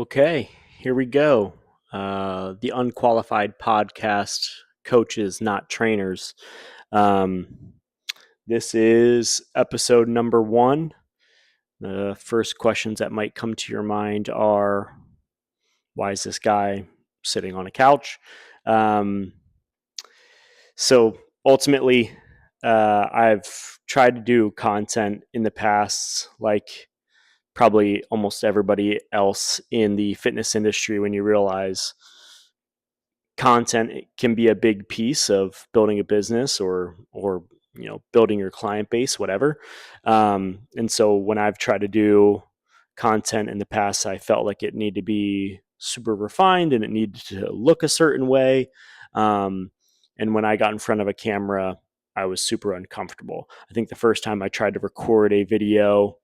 Okay, here we go. The Unqualified podcast, coaches, not trainers. Um, this is episode number 1. The first questions that might come to your mind are, why is this guy sitting on a couch? Um, so ultimately, I've tried to do content in the past, like probably almost everybody else in the fitness industry, when you realize content can be a big piece of building a business or building your client base, whatever. And so when I've tried to do content in the past, I felt like it needed to be super refined and it needed to look a certain way. um, and when I got in front of a camera, I was super uncomfortable. I think the first time I tried to record a video,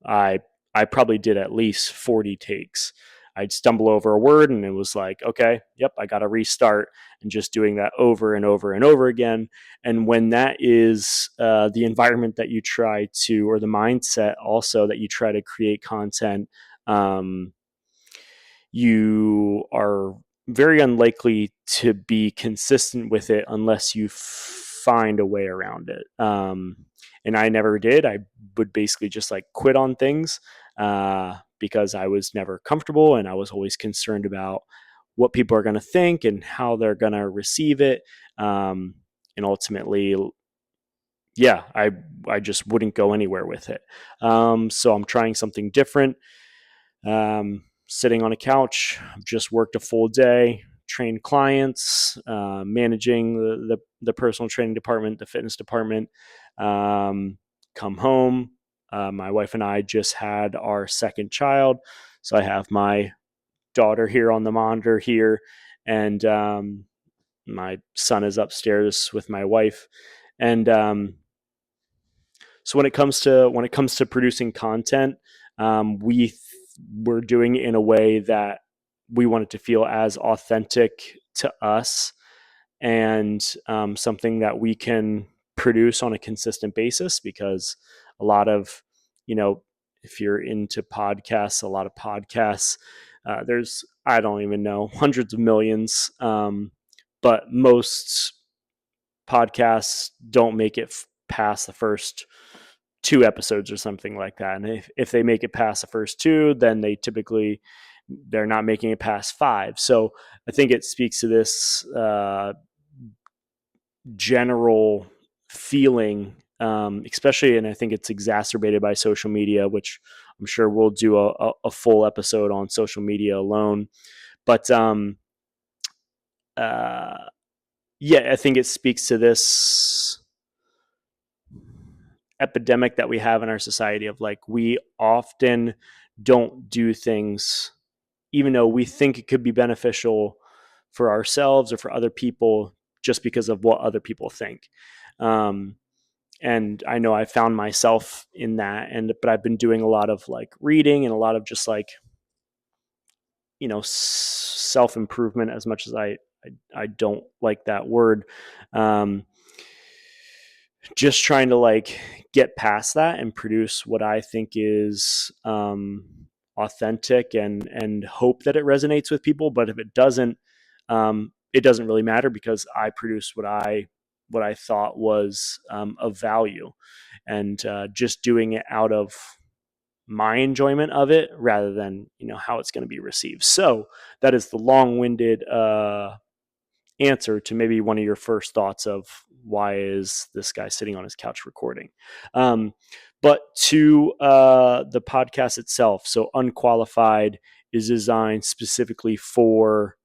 I I probably did at least 40 takes. I'd stumble over a word and it was like, okay, yep, I got to restart, and just doing that over and over and over again. And when that is the environment that you try to, or the mindset also that you try to create content, um, you are very unlikely to be consistent with it unless you find a way around it. And I never did. I would basically just like quit on things because I was never comfortable and I was always concerned about what people are going to think and how they're going to receive it. And ultimately, yeah, I just wouldn't go anywhere with it. So I'm trying something different. Sitting on a couch. I've just worked a full day, trained clients, managing the personal training department, the fitness department. Come home. My wife and I just had our second child. So I have my daughter here on the monitor here, and my son is upstairs with my wife. And so when it comes to producing content, we're doing it in a way that we want it to feel as authentic to us, and something that we can produce on a consistent basis. Because a lot of, you know, if you're into podcasts, a lot of podcasts, there's, I don't even know, hundreds of millions, but most podcasts don't make it past the first 2 episodes or something like that. And if they make it past the first 2, then they're not making it past 5. So I think it speaks to this general feeling, especially, and I think it's exacerbated by social media, which I'm sure we'll do a full episode on social media alone. But uh, yeah, I think it speaks to this epidemic that we have in our society of, like, we often don't do things even though we think it could be beneficial for ourselves or for other people, just because of what other people think. um, and I know I found myself in that, but I've been doing a lot of like reading and a lot of just like, self improvement, as much as I don't like that word. um, just trying to like get past that and produce what I think is authentic, and hope that it resonates with people. But if it doesn't really matter, because I produced what I thought was of value, and just doing it out of my enjoyment of it, rather than how it's going to be received. So that is the long-winded answer to maybe one of your first thoughts of, why is this guy sitting on his couch recording? Um, but to the podcast itself, so Unqualified is designed specifically for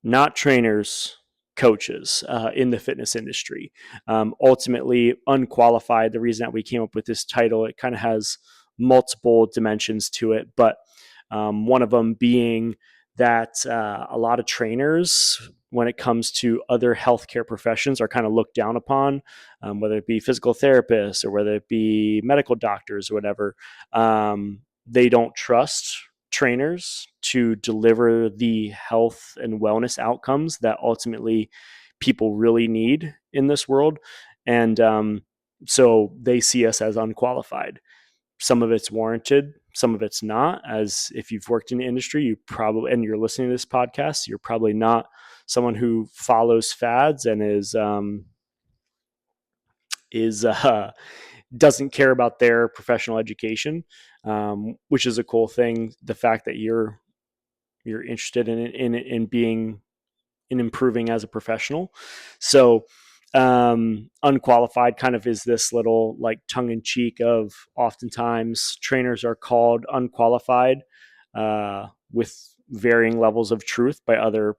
not trainers, coaches in the fitness industry. Ultimately, Unqualified, the reason that we came up with this title, it kind of has multiple dimensions to it, but one of them being that a lot of trainers, when it comes to other healthcare professions, are kind of looked down upon, whether it be physical therapists or whether it be medical doctors or whatever. They don't trust trainers to deliver the health and wellness outcomes that ultimately people really need in this world. And so they see us as unqualified. some of it's warranted, some of it's not. As if you've worked in the industry, you probably, and you're listening to this podcast, you're probably not someone who follows fads and is doesn't care about their professional education, which is a cool thing. The fact that you're interested in being in improving as a professional. So unqualified kind of is this little like tongue in cheek of oftentimes trainers are called unqualified with varying levels of truth by other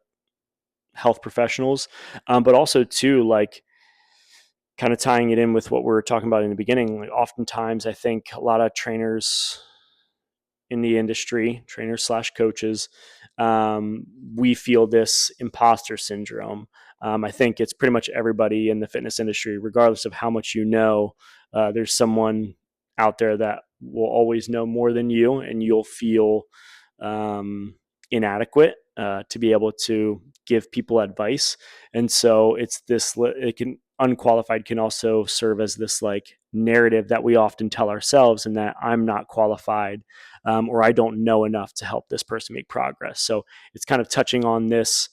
health professionals, but also too like kind of tying it in with what we were talking about in the beginning. Like oftentimes, I think a lot of trainers in the industry, trainers slash coaches, we feel this imposter syndrome. I think it's pretty much everybody in the fitness industry, regardless of how much you know. There's someone out there that will always know more than you, and you'll feel inadequate to be able to give people advice. And so it's this. It can unqualified can also serve as this like narrative that we often tell ourselves, and that I'm not qualified, or I don't know enough to help this person make progress. So it's kind of touching on this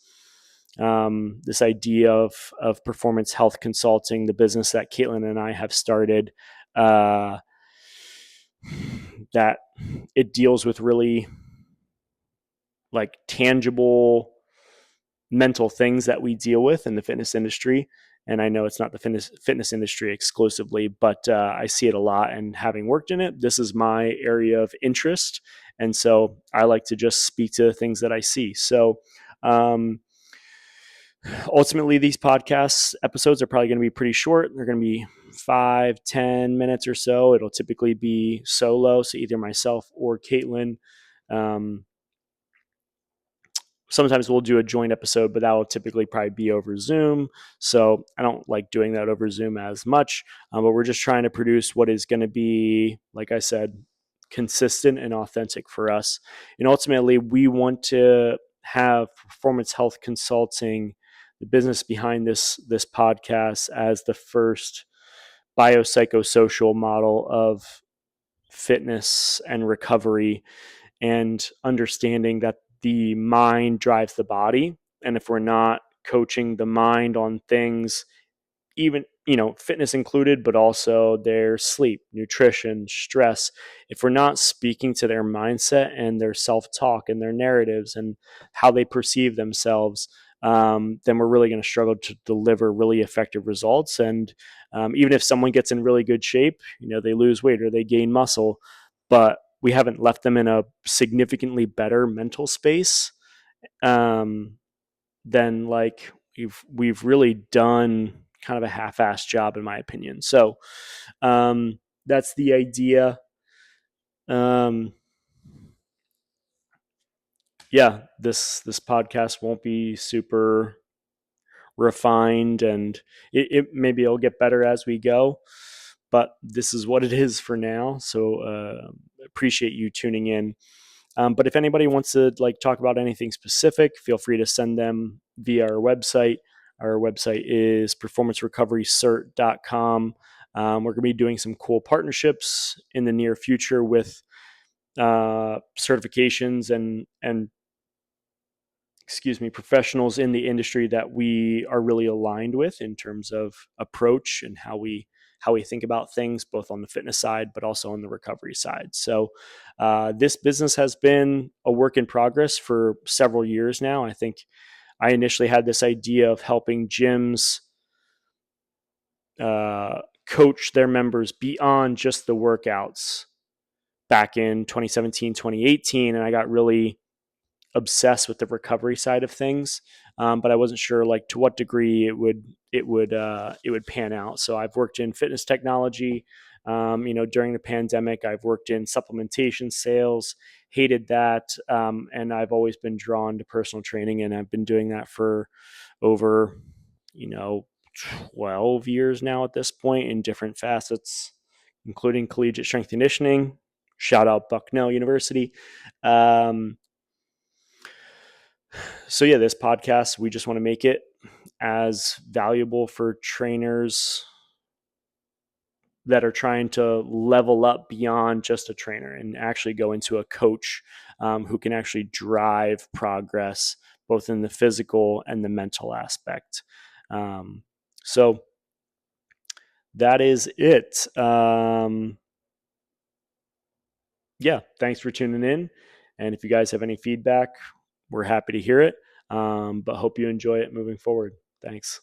idea of performance health consulting, the business that Caitlin and I have started, that it deals with really like tangible mental things that we deal with in the fitness industry. And I know it's not the fitness industry exclusively, but I see it a lot. And having worked in it, this is my area of interest. And so I like to just speak to the things that I see. So ultimately, these podcast episodes are probably going to be pretty short. They're going to be 5-10 minutes or so. It'll typically be solo, so either myself or Caitlin. Sometimes we'll do a joint episode, but that will typically probably be over Zoom. So I don't like doing that over Zoom as much, but we're just trying to produce what is going to be, like I said, consistent and authentic for us. And ultimately, we want to have performance health consulting, the business behind this podcast, as the first biopsychosocial model of fitness and recovery, and understanding that the mind drives the body. And if we're not coaching the mind on things, even, fitness included, but also their sleep, nutrition, stress, if we're not speaking to their mindset and their self-talk and their narratives and how they perceive themselves, then we're really going to struggle to deliver really effective results. And even if someone gets in really good shape, they lose weight or they gain muscle, but we haven't left them in a significantly better mental space, then like we've really done kind of a half-assed job, in my opinion. So that's the idea. Um, yeah, this podcast won't be super refined, and it maybe it'll get better as we go, but this is what it is for now. So appreciate you tuning in. But if anybody wants to like talk about anything specific, feel free to send them via our website. Our website is performancerecoverycert.com. We're going to be doing some cool partnerships in the near future with certifications and professionals in the industry that we are really aligned with in terms of approach and how we think about things, both on the fitness side, but also on the recovery side. So this business has been a work in progress for several years now. I think I initially had this idea of helping gyms coach their members beyond just the workouts back in 2017, 2018. And I got really obsessed with the recovery side of things, but I wasn't sure like to what degree it would pan out. So I've worked in fitness technology. During the pandemic, I've worked in supplementation sales, hated that, and I've always been drawn to personal training, and I've been doing that for over 12 years now at this point in different facets, including collegiate strength conditioning. Shout out Bucknell University. So yeah, this podcast, we just want to make it as valuable for trainers that are trying to level up beyond just a trainer and actually go into a coach who can actually drive progress both in the physical and the mental aspect. So that is it. Yeah, thanks for tuning in. And if you guys have any feedback, we're happy to hear it. But hope you enjoy it moving forward. Thanks.